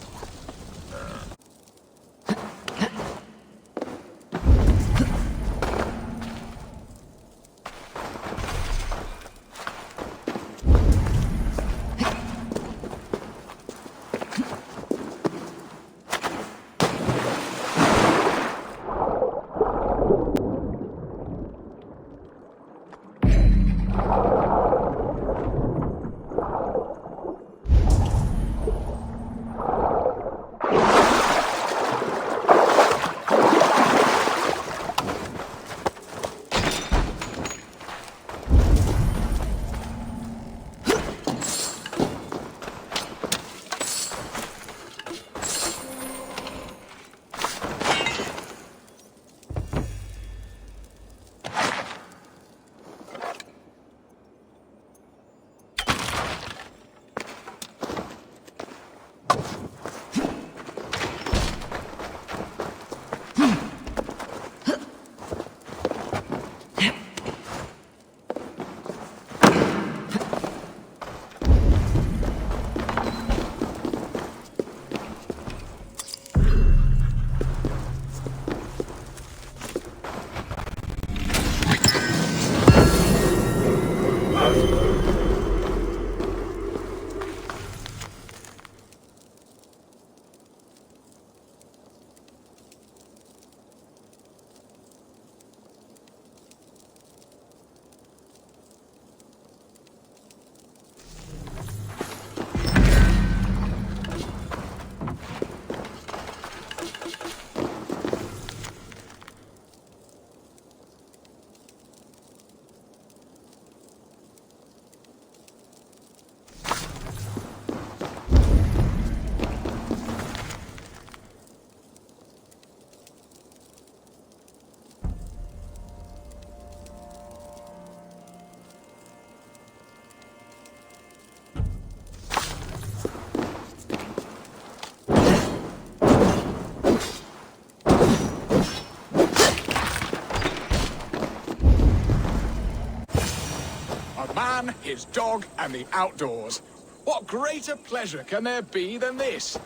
His dog, and the outdoors. What greater pleasure can there be than this?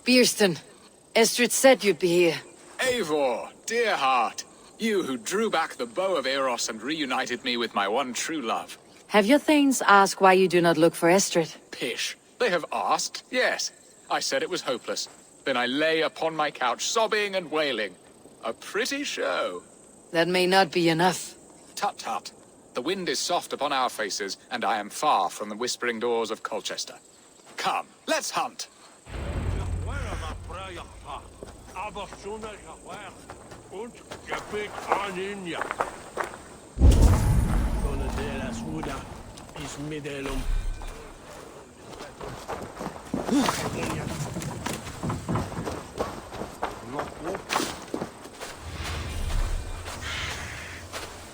Birstan, Estrid said you'd be here. Eivor, dear heart. You who drew back the bow of Eros and reunited me with my one true love. Have your thanes asked why you do not look for Estrid? Pish. They have asked, yes. I said it was hopeless. Then I lay upon my couch, sobbing and wailing. A pretty show. That may not be enough. Tut tut. The wind is soft upon our faces, and I am far from the whispering doors of Colchester. Come, let's hunt.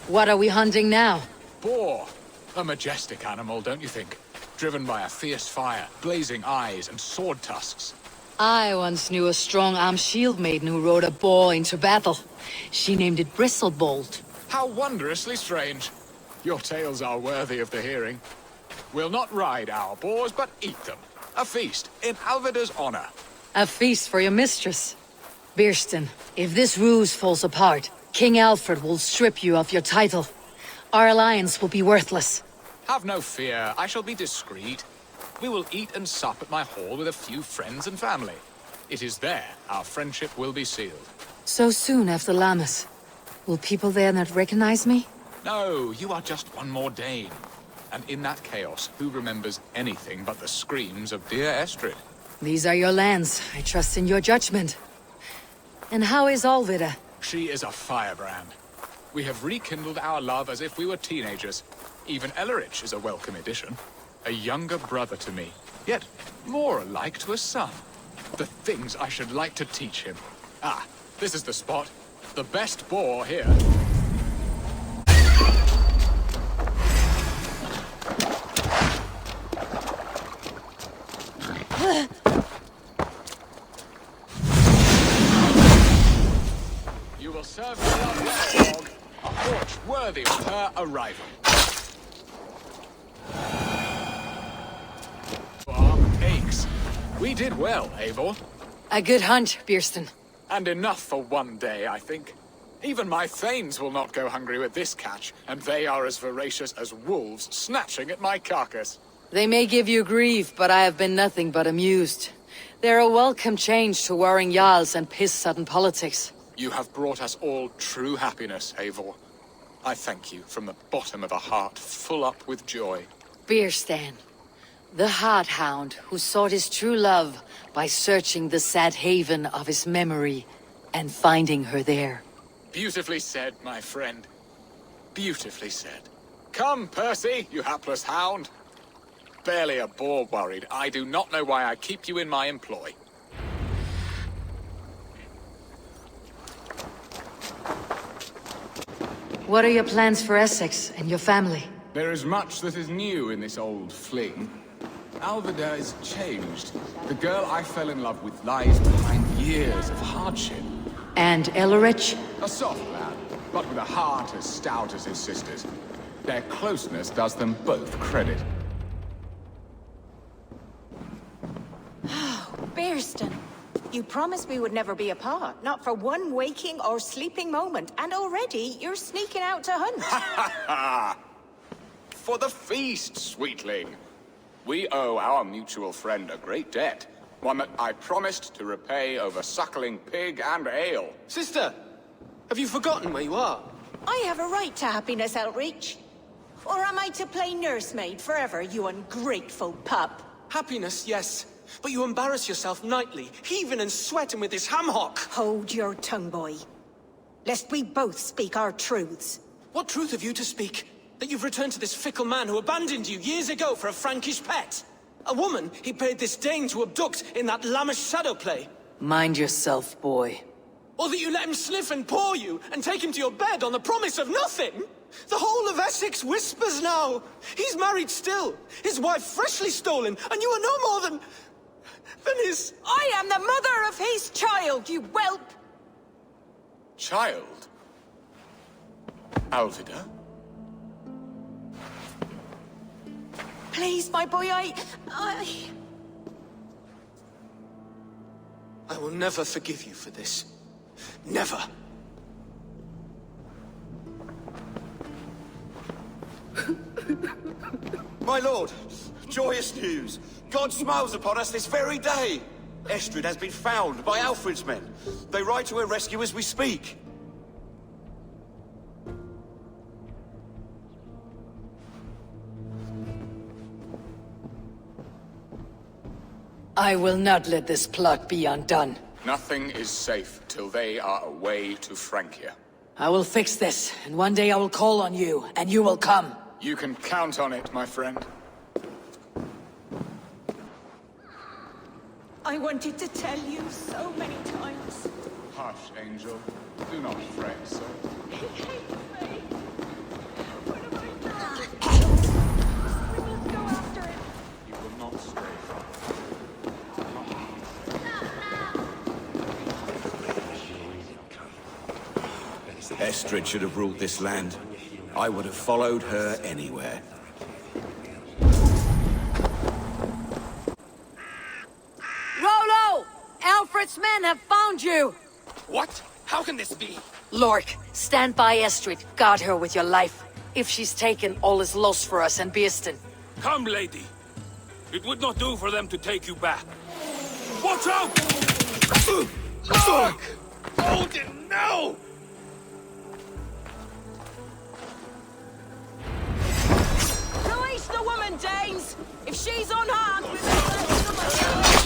What are we hunting now? Boar. A majestic animal, don't you think? Driven by a fierce fire, blazing eyes, and sword tusks. I once knew a strong-armed shield maiden who rode a boar into battle. She named it Bristlebolt. How wondrously strange. Your tales are worthy of the hearing. We'll not ride our boars, but eat them. A feast, in Alvida's honor. A feast for your mistress. Birstan, if this ruse falls apart, King Alfred will strip you of your title. Our alliance will be worthless. Have no fear, I shall be discreet. We will eat and sup at my hall with a few friends and family. It is there our friendship will be sealed. So soon after Lammas. Will people there not recognize me? No, you are just one more Dane. And in that chaos, who remembers anything but the screams of dear Estrid? These are your lands. I trust in your judgment. And how is Alvida? She is a firebrand. We have rekindled our love as if we were teenagers. Even Ellerich is a welcome addition. A younger brother to me, yet more alike to a son. The things I should like to teach him. Ah, this is the spot. The best boar here. You will serve me up well, dog. A porch worthy of her arrival. Arm aches. We did well, Eivor. A good hunt, Birstan. And enough for one day, I think. Even my thanes will not go hungry with this catch, and they are as voracious as wolves snatching at my carcass. They may give you grief, but I have been nothing but amused. They're a welcome change to warring jarls and piss-sudden politics. You have brought us all true happiness, Eivor. I thank you from the bottom of a heart full up with joy. Birstan, the Heart Hound who sought his true love by searching the sad haven of his memory and finding her there. Beautifully said, my friend. Beautifully said. Come, Percy, you hapless hound. Barely a boar worried. I do not know why I keep you in my employ. What are your plans for Essexe and your family? There is much that is new in this old fling. Alvida is changed. The girl I fell in love with lies behind years of hardship. And Ellerich? A soft lad, but with a heart as stout as his sister's. Their closeness does them both credit. Birstan, you promised we would never be apart, not for one waking or sleeping moment, and already you're sneaking out to hunt. Ha ha! For the feast, sweetling. We owe our mutual friend a great debt. One that I promised to repay over suckling pig and ale. Sister, have you forgotten where you are? I have a right to happiness, Outreach. Or am I to play nursemaid forever, you ungrateful pup? Happiness, yes. But you embarrass yourself nightly, heaving and sweating with this ham-hock. Hold your tongue, boy. Lest we both speak our truths. What truth have you to speak? That you've returned to this fickle man who abandoned you years ago for a Frankish pet? A woman he paid this Dane to abduct in that lammish shadow play? Mind yourself, boy. Or that you let him sniff and paw you, and take him to your bed on the promise of nothing? The whole of Essex whispers now. He's married still, his wife freshly stolen, and you are no more than his... I am the mother of his child, you whelp! Child? Alvida? Please, my boy, I will never forgive you for this. Never. My lord, joyous news. God smiles upon us this very day. Estrid has been found by Alfred's men. They ride to her rescue as we speak. I will not let this plot be undone. Nothing is safe till they are away to Francia. I will fix this, and one day I will call on you, and you will come. You can count on it, my friend. I wanted to tell you so many times. Hush, Angel. Do not fret so. He hates me. What have I done? We must go after him. He will not stray far. Estrid should have ruled this land. I would have followed her anywhere. Rollo! Alfred's men have found you! What? How can this be? Lork, stand by Estrid. Guard her with your life. If she's taken, all is lost for us and Birstan. Come, lady. It would not do for them to take you back. Watch out! Fuck! Odin, no! Release the woman, Danes! If she's unharmed, we may let someone else.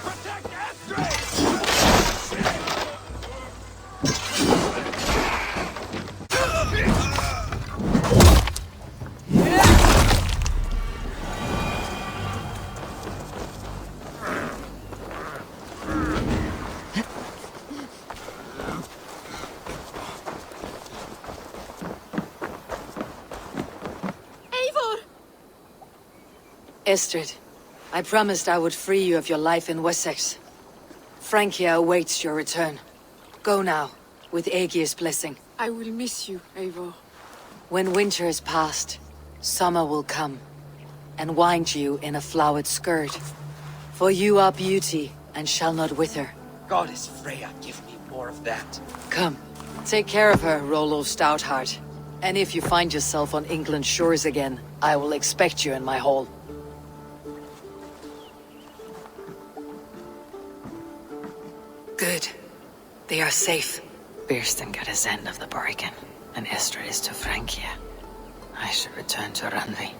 Protect Estrid! Eivor! Estrid, I promised I would free you of your life in Essexe. Francia awaits your return. Go now, with Aegir's blessing. I will miss you, Eivor. When winter is past, summer will come, and wind you in a flowered skirt. For you are beauty, and shall not wither. Goddess Freya, give me more of that. Come, take care of her, Rollo Stoutheart. And if you find yourself on England's shores again, I will expect you in my hall. Good. They are safe. Birstan got his end of the bargain, and Estrid is to Francia. I should return to Randvi.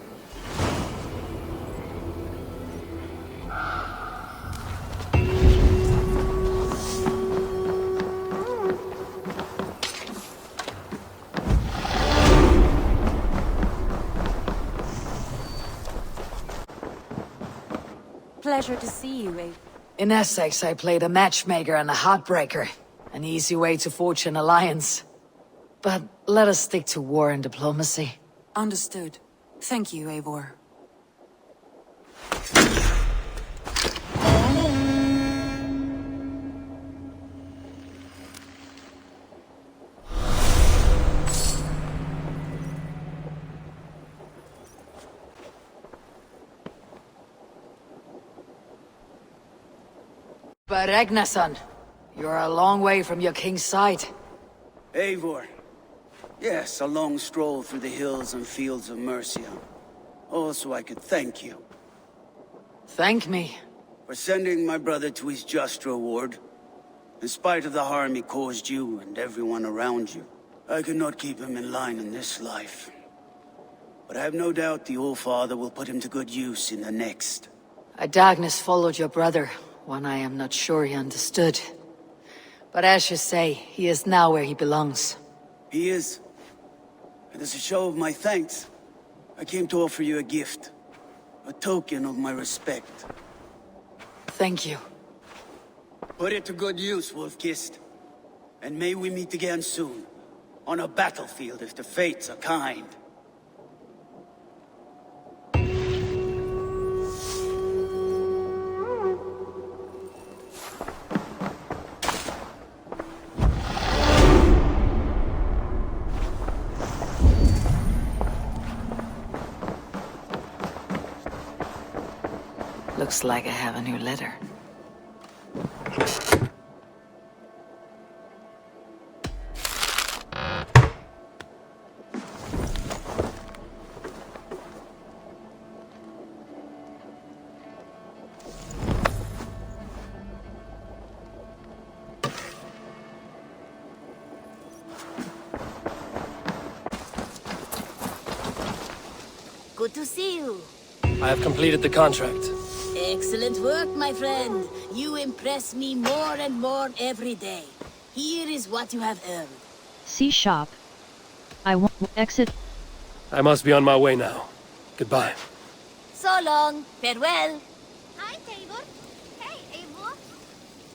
Pleasure to see you, Eivor. In Essex, I played a matchmaker and a heartbreaker. An easy way to forge an alliance. But let us stick to war and diplomacy. Understood. Thank you, Eivor. But Ragnarsson, you're a long way from your king's side. Eivor. Yes, a long stroll through the hills and fields of Mercia. Also, I could thank you. Thank me? For sending my brother to his just reward. In spite of the harm he caused you and everyone around you. I could not keep him in line in this life. But I have no doubt the All-Father will put him to good use in the next. A darkness followed your brother, one I am not sure he understood. But as you say, he is now where he belongs. He is. And as a show of my thanks, I came to offer you a gift. A token of my respect. Thank you. Put it to good use, Wolf-Kissed. And may we meet again soon. On a battlefield if the fates are kind. Looks like I have a new letter. Good to see you. I have completed the contract. Excellent work, my friend. You impress me more and more every day. Here is what you have earned. See shop. I want exit. I must be on my way now. Goodbye. So long. Farewell.